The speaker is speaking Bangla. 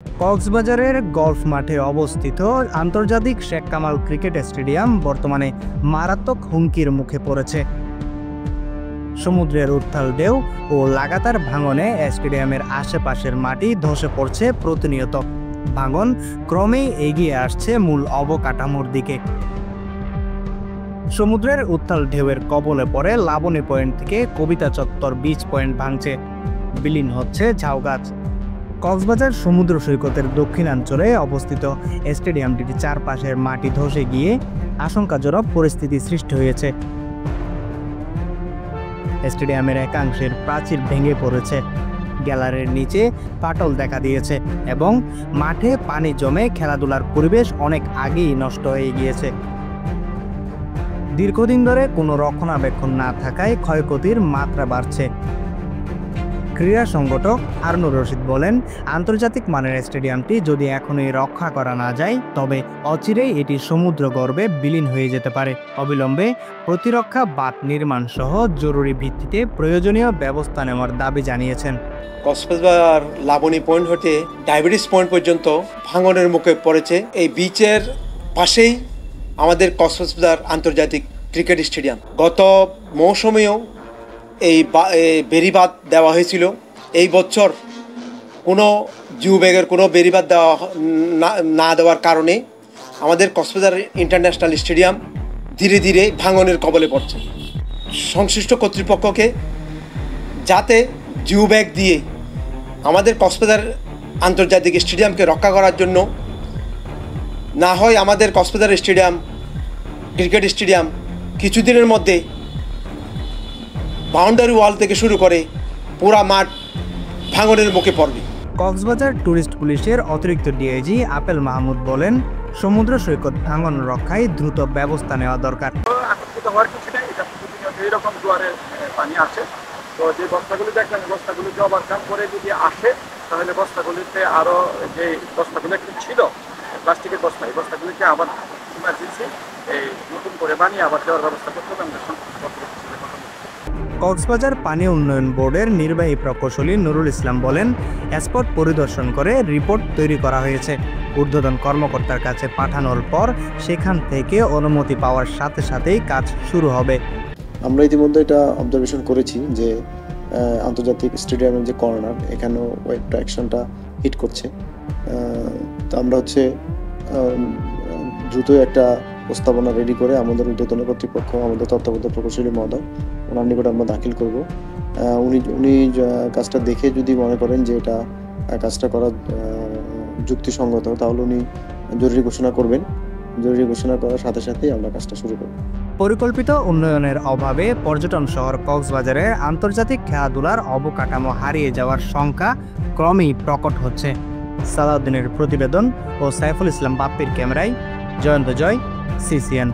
কক্সবাজারের গলফ মাঠে অবস্থিত আন্তর্জাতিক শেখ কামাল ক্রিকেট স্টেডিয়াম বর্তমানে মারাত্মক হুমকির মুখে পড়েছে। সমুদ্রের উত্তাল ঢেউ ও লাগাতার ভাঙনে স্টেডিয়ামের আশেপাশের মাটি ধসে পড়ছে প্রতিনিয়ত। ভাঙন ক্রমেই এগিয়ে আসছে মূল অবকাঠামোর দিকে। সমুদ্রের উত্তাল ঢেউয়ের কবলে পড়ে লাবণী পয়েন্ট থেকে কবিতা চত্বর বিচ পয়েন্ট ভাঙছে, বিলীন হচ্ছে ঝাউগাছ। কক্সবাজার সমুদ্র সৈকতের দক্ষিণাঞ্চলে অবস্থিত স্টেডিয়ামটির চারপাশের মাটি ধসে গিয়ে আশঙ্কাজনক পরিস্থিতি সৃষ্টি হয়েছে। স্টেডিয়ামের একাংশের প্রাচীর ভেঙে পড়েছে, গ্যালারির নিচে ফাটল দেখা দিয়েছে এবং মাঠে পানি জমে খেলাধুলার পরিবেশ অনেক আগেই নষ্ট হয়ে গিয়েছে। দীর্ঘদিন ধরে কোনো রক্ষণাবেক্ষণ না থাকায় ক্ষয়ক্ষতির মাত্রা বাড়ছে। ক্রীড়া সংগঠক আরনুর রশিদ বলেন, আন্তর্জাতিক মানের স্টেডিয়ামটি যদি এখনই রক্ষা করা না যায় তবে অচিরেই এটি সমুদ্র গর্ভে বিলীন হয়ে যেতে পারে। অবিলম্বে প্রতিরক্ষা বাঁধ নির্মাণ সহ জরুরি ভিত্তিতে প্রয়োজনীয় ব্যবস্থা নেওয়ার দাবি জানিয়েছেন। কক্সবাজার লাবণী পয়েন্ট হতে ডায়াবেটিস পয়েন্ট পর্যন্ত ভাঙনের মুখে পড়েছে। এই বিচের পাশেই আমাদের কক্সবাজার আন্তর্জাতিক ক্রিকেট স্টেডিয়াম। গত মৌসুমেও এই বেড়িবাঁধ দেওয়া হয়েছিল। এই বছর কোনো জিও ব্যাগের কোনো বেড়িবাঁধ দেওয়া না দেওয়ার কারণে আমাদের কক্সবাজার ইন্টারন্যাশনাল স্টেডিয়াম ধীরে ধীরে ভাঙনের কবলে পড়ছে। সংশ্লিষ্ট কর্তৃপক্ষকে যাতে জিও ব্যাগ দিয়ে আমাদের কক্সবাজার আন্তর্জাতিক স্টেডিয়ামকে রক্ষা করার জন্য না হয় আমাদের কক্সবাজার স্টেডিয়াম ক্রিকেট স্টেডিয়াম কিছুদিনের মধ্যে বাউন্ডারি ওয়াল থেকে শুরু করে পুরা মাঠ ভাঙনের মুখে পড়বে। কক্সবাজার ট্যুরিস্ট পুলিশের অতিরিক্ত ডিআইজি আপেল মাহমুদ বলেন, সমুদ্র সৈকত ভাঙন রক্ষায় দ্রুত ব্যবস্থা নেওয়া দরকার। আতঙ্কিত হওয়ার কিছু নেই, এটা প্রতিনিয়ত এইরকম জোয়ারের পানি আসে। তো যে বস্তাগুলি দেখলেন, বস্তাগুলিকে ওভারকাম করে যদি আসে তাহলে বস্তাগুলিতে আরও যে বস্তাগুলো একটু ছিল প্লাস্টিকের বস্তা, এই বস্তাগুলিকে আবার ইমার্জেন্সি এই নতুন করে বানিয়ে আবার দেওয়ার ব্যবস্থা করতে হবে। কক্সবাজার পানি উন্নয়ন বোর্ডের নির্বাহী প্রকৌশলী নুরুল ইসলাম বলেন, স্পট পরিদর্শন করে রিপোর্ট তৈরি করা হয়েছে। ঊর্ধ্বতন কর্মকর্তার কাছে পাঠানোর পর সেখান থেকে অনুমতি পাওয়ার সাথে সাথেই কাজ শুরু হবে। আমরা ইতিমধ্যে এটা অবজারভেশন করেছি যে আন্তর্জাতিক স্টেডিয়ামের যে কর্নার, এখানেও ওয়েভ ট্র্যাকশনটা হিট করছে। তো আমরা দ্রুত একটা প্রস্তাবনা রেডি করে আমাদের ঊর্ধ্বতন কর্তৃপক্ষ, আমাদের তত্ত্বাবধায়ক প্রকৌশলী মহোদয়, ওনার নিকট আমরা দাখিল করব। উনি কাজটা দেখে যদি মনে করেন যে এটা কাজটা করা যুক্তিসঙ্গত, তাহলে উনি জরুরি ঘোষণা করবেন। জরুরি ঘোষণা করার সাথে সাথেই আমরা কাজটা শুরু করব। পরিকল্পিত উন্নয়নের অভাবে পর্যটন শহর কক্সবাজারের আন্তর্জাতিক খেলাধুলার অবকাঠামো হারিয়ে যাওয়ার শঙ্কা ক্রমেই প্রকট হচ্ছে। সালাউদ্দিনের প্রতিবেদন ও সাইফুল ইসলাম বাপ্পির ক্যামেরায় জয়ন্ত জয়, CCN।